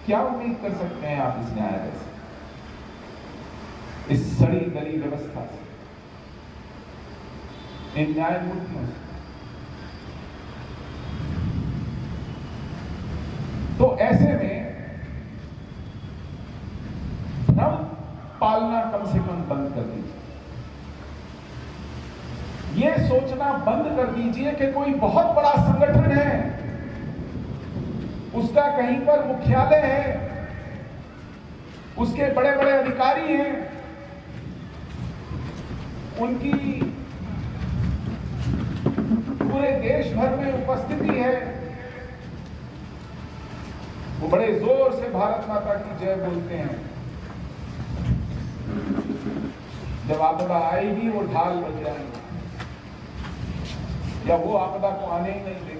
क्या उम्मीद कर सकते हैं आप इस न्यायालय से, इस सड़ी गली व्यवस्था से, इन न्यायमूर्तियों से? तो ऐसे में भ्रम पालना कम से कम बंद कर दीजिए। ये सोचना बंद कर दीजिए कि कोई बहुत बड़ा संगठन है, उसका कहीं पर मुख्यालय है, उसके बड़े बड़े अधिकारी हैं, उनकी पूरे देश भर में उपस्थिति है, वो बड़े जोर से भारत माता की जय बोलते हैं, जब आपदा आएगी वो ढाल बज जाएंगे, या वो आपदा को आने ही नहीं देंगे।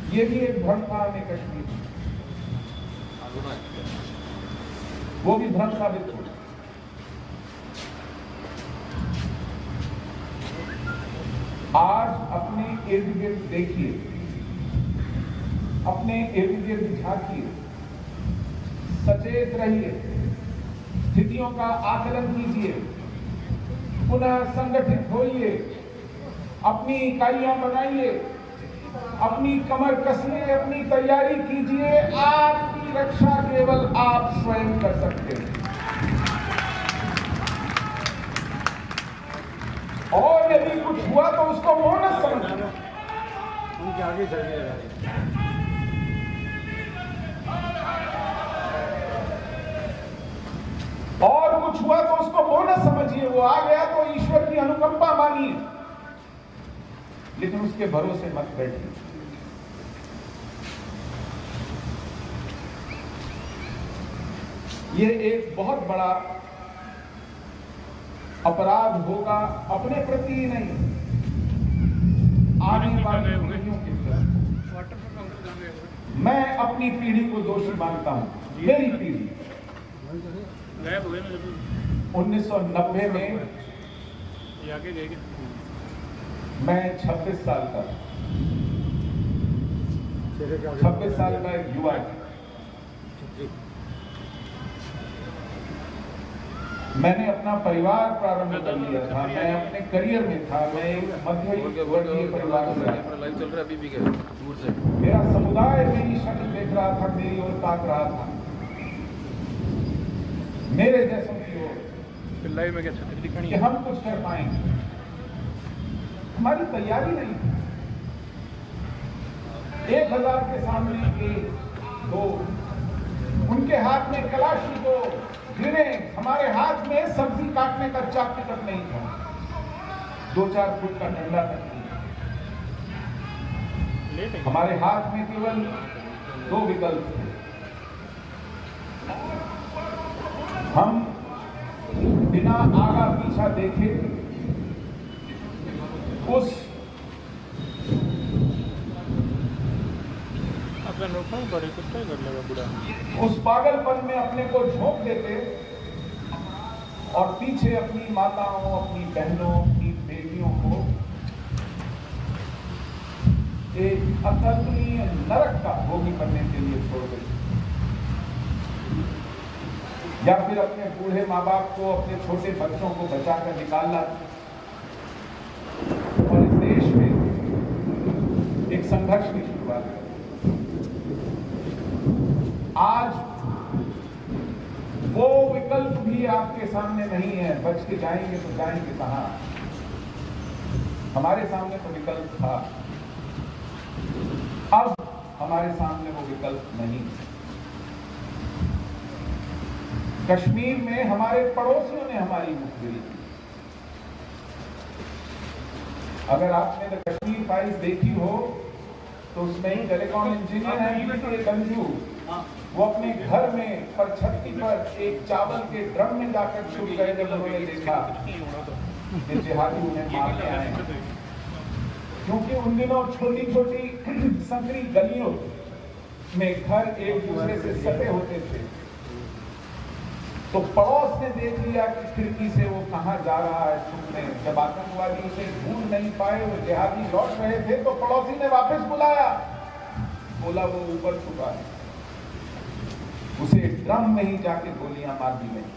ये भी एक भ्रम था हमें कश्मीर, वो भी भ्रम साबित हो। आज अपने इर्द गिर्द देखिए, अपने इर्द गिर्द झांकिए, सचेत रहिए, स्थितियों का आकलन कीजिए, पुनः संगठित होइए, अपनी इकाइयां बनाइए, अपनी कमर कसिए, अपनी तैयारी कीजिए। आपकी रक्षा केवल आप स्वयं कर सकते हैं। और यदि कुछ हुआ तो उसको बोनस समझना, उनके आगे चलिए। और कुछ हुआ तो उसको बोनस समझिए। वो आ गया तो ईश्वर की अनुकंपा मानिए, लेकिन उसके भरोसे मत बैठिए। ये एक बहुत बड़ा अपराध होगा, अपने प्रति ही नहीं, आने वाली पीढ़ियों के प्रति। मैं अपनी पीढ़ी को दोषी मानता हूं, मेरी पीढ़ी। 1990 में मैं 26 साल का 26 साल का एक युवा था। मैंने अपना परिवार प्रारंभ कर लिया था, मैं अपने करियर में था, मैं एक मध्यवर्गीय परिवार से आया। मेरा समुदाय मेरी शक्ल देख रहा था, मेरी ओर ताक रहा था, मेरे जैसों की ओर, कि हम कुछ कर पाएंगे। हमारी तैयारी नहीं थी। 1000 के सामने 1, 2, उनके हाथ में कलाशिकों, ग्रेनेड, हमारे हाथ में सब्जी काटने का चाकू तक नहीं था, 2-4 फुट का डंडा तक नहीं। हमारे हाथ में केवल 2 विकल्प थे। हम बिना आगा पीछा देखे उस पागलपन में अपने को झोंक देते और पीछे अपनी माताओं, अपनी बहनों, अपनी बेटियों को एक अकल्पनीय नरक का भोगी बनने के लिए छोड़ देते, या फिर अपने बूढ़े माँ बाप को, अपने छोटे बच्चों को बचाकर निकालना। और इस देश में एक संघर्ष की शुरुआत है। आज वो विकल्प भी आपके सामने नहीं है, बच के जाएंगे तो जाएंगे कहां? हमारे सामने तो विकल्प था, अब हमारे सामने वो विकल्प नहीं। कश्मीर में हमारे पड़ोसियों ने हमारी मुखबिरी की। अगर आपने द कश्मीर फाइल्स देखी हो तो उसमें ही टेलीकॉम इंजीनियर है गंजू, वो अपने घर में छत्ती पर एक चावल के ड्रम में जाकर छुप गए जब उन्होंने देखा कि जिहादी उन्हें मारने आए। क्योंकि उन दिनों छोटी छोटी संकरी गलियों में घर एक दूसरे से सटे होते थे, तो पड़ोस ने देख लिया कि खिड़की से वो कहां जा रहा है छुपने। जब आतंकवादी उसे ढूंढ नहीं पाए, वो जिहादी लौट रहे थे, तो पड़ोसी ने वापस बुलाया बोला वो ऊपर छुपा है, उसे ड्रम में ही जाके गोलियां मार दी गई।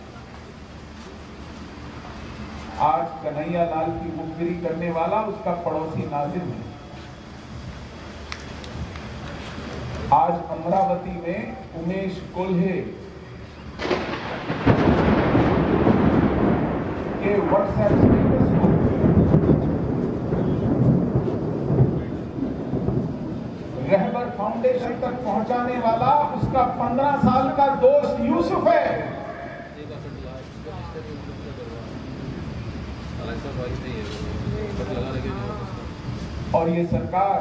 आज कन्हैया लाल की मुखबिरी करने वाला उसका पड़ोसी नाजिर है। आज अमरावती में उमेश कोल्हे के व्हाट्सएप स्टेटस को रहबर फाउंडेशन तक पहुंचाने वाला उसका 15 साल का दोस्त यूसुफ है। और ये सरकार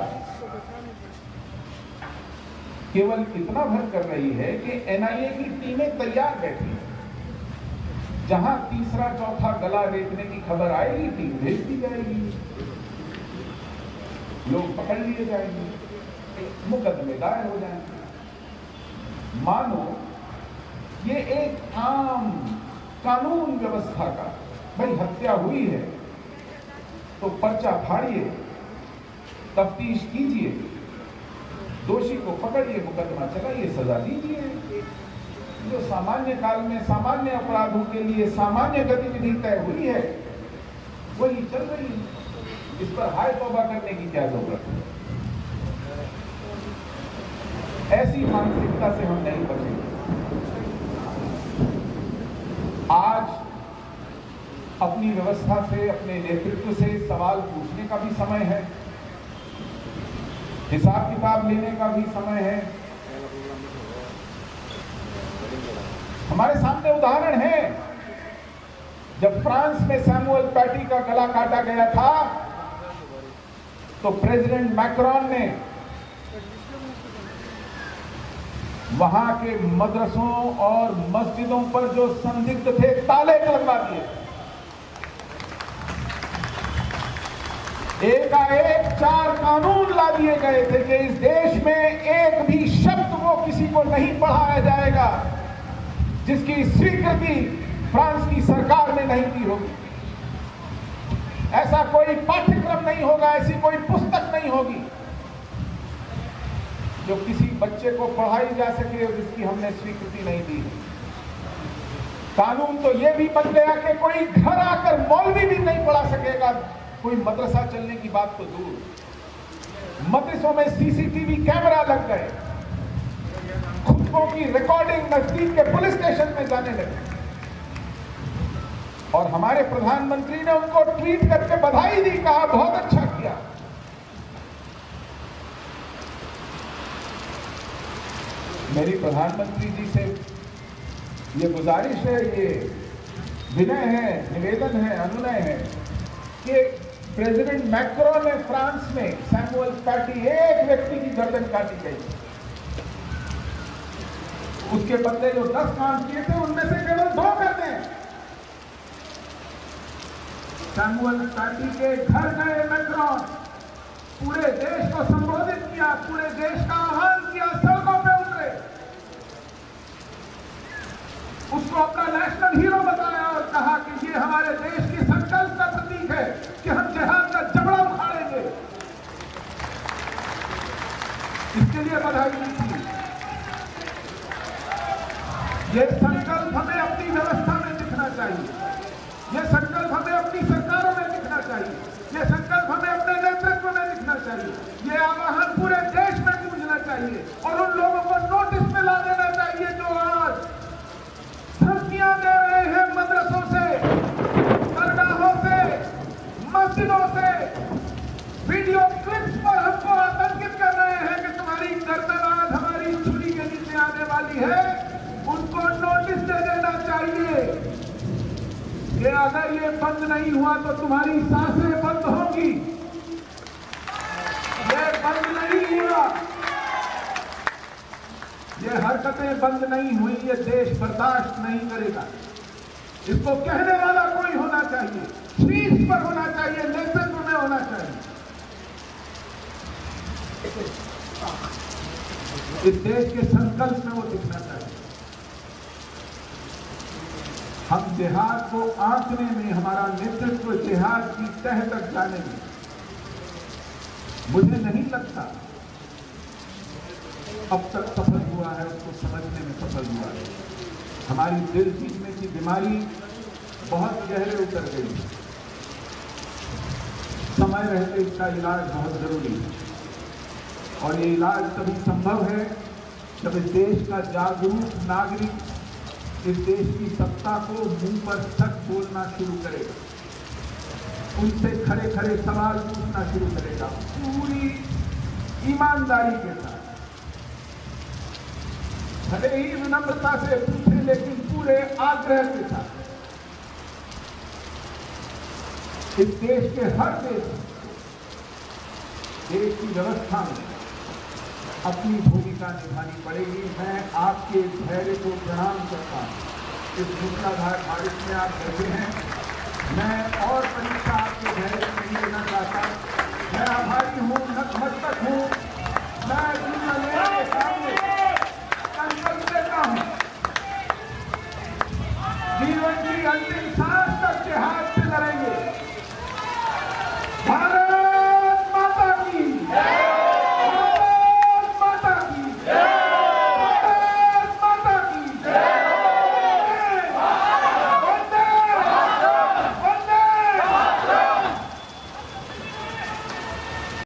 केवल इतना भर कर रही है कि एनआईए की टीमें तैयार बैठी हैं। जहां तीसरा चौथा गला रेतने की खबर आएगी, टीम भेज दी जाएगी, लोग पकड़ लिए जाएंगे, मुकदमे दायर हो जाएंगे। मानो ये एक आम कानून व्यवस्था का, भाई हत्या हुई है तो पर्चा फाड़िए, तफ्तीश कीजिए, दोषी को पकड़िए, मुकदमा चलाइए, सजा दीजिए। जो सामान्य काल में सामान्य अपराधों के लिए सामान्य गतिविधि तय हुई है वही चल रही है। इस पर हाय तौबा करने की क्या जरूरत है? ऐसी मानसिकता से हम नहीं बचेंगे। आज अपनी व्यवस्था से, अपने नेतृत्व से सवाल पूछने का भी समय है, हिसाब किताब लेने का भी समय है। हमारे सामने उदाहरण है, जब फ्रांस में सैमुअल पैटी का गला काटा गया था तो प्रेसिडेंट मैक्रोन ने वहां के मदरसों और मस्जिदों पर जो संदिग्ध थे ताले लगवा दिए। एकाएक 4 कानून ला दिए गए थे कि इस देश में एक भी शब्द वो किसी को नहीं पढ़ाया जाएगा जिसकी स्वीकृति फ्रांस की सरकार ने नहीं की होगी। ऐसा कोई पाठ्यक्रम नहीं होगा, ऐसी कोई पुस्तक नहीं होगी जो किसी बच्चे को पढ़ाई जा सके और जिसकी हमने स्वीकृति नहीं दी। कानून तो यह भी बन गया कि कोई घर आकर मौलवी भी नहीं पढ़ा सकेगा। कोई मदरसा चलने की बात तो दूर, मदरसों में सीसीटीवी कैमरा लग गए, खुतबों की रिकॉर्डिंग नजदीक के पुलिस स्टेशन में जाने लगी। और हमारे प्रधानमंत्री ने उनको ट्वीट करके बधाई दी, कहा बहुत अच्छा किया। मेरी प्रधानमंत्री जी से ये गुजारिश है, ये विनय है, निवेदन है, अनुनय है कि प्रेसिडेंट मैक्रोन ने फ्रांस में सैमुअल पैटी एक व्यक्ति की गर्दन काटी गई, उसके बदले जो 10 काम किए थे उनमें से केवल 2 कर दें। सैमुअल पैटी के घर गए मैक्रोन, पूरे देश को संबोधित किया, पूरे देश का आह्वान किया, सड़कों पे उतरे, उसको अपना नेशनल हीरो बताया और कहा कि ये हमारे देश की संकल्प का प्रतीक है कि हम जिहाद का जबड़ा उखाड़ेंगे। इसके लिए बधाई दी थी। ये संकल्प हमें अपनी व्यवस्था में दिखना चाहिए, ये संकल्प हमें अपनी सरकारों में दिखना चाहिए, ये संकल्प हमें अपने नेतृत्व में दिखना चाहिए, ये आह्वान पूरे देश में गूंजना चाहिए और उन लोगों को नोटिस में ला देना चाहिए जो आज धमकियां दे रहे हैं मदरसों से, दरगाहों से, मस्जिदों से, वीडियो क्लिप्स पर हमको आतंकित कर रहे हैं कि तुम्हारी गर्दन आज हमारी छुरी के नीचे आने वाली है। उनको नोटिस दे देना चाहिए कि अगर ये बंद नहीं हुआ तो तुम्हारी सांसें बंद होंगी। ये बंद नहीं हुआ, ये हरकतें बंद नहीं हुई, ये देश बर्दाश्त नहीं करेगा। इसको कहने वाला कोई होना चाहिए, शीर्ष पर होना चाहिए, नेतृत्व में होना चाहिए। इस देश के संकल्प में वो दिखना चाहिए। हम जिहाद को आंकने में, हमारा नेतृत्व जिहाद की तह तक जाने में, मुझे नहीं लगता अब तक सफल हुआ है उसको समझने में सफल हुआ है। हमारी दिल जीतने की बीमारी बहुत गहरे उतर गई। समय रहते इसका इलाज बहुत जरूरी है और ये इलाज तभी संभव है जब इस देश का जागरूक नागरिक इस देश की सत्ता को मुंह पर सच बोलना शुरू करेगा, उनसे खड़े खड़े सवाल पूछना शुरू करेगा, पूरी ईमानदारी के साथ, भले ही विनम्रता से पूछे लेकिन पूरे आग्रह के साथ। इस देश के हर देश की व्यवस्था में अपनी भूमिका निभानी पड़ेगी। मैं आपके धैर्य को प्रणाम करता हूं। इस मूसलाधार बारिश में आप बैठे हैं, मैं और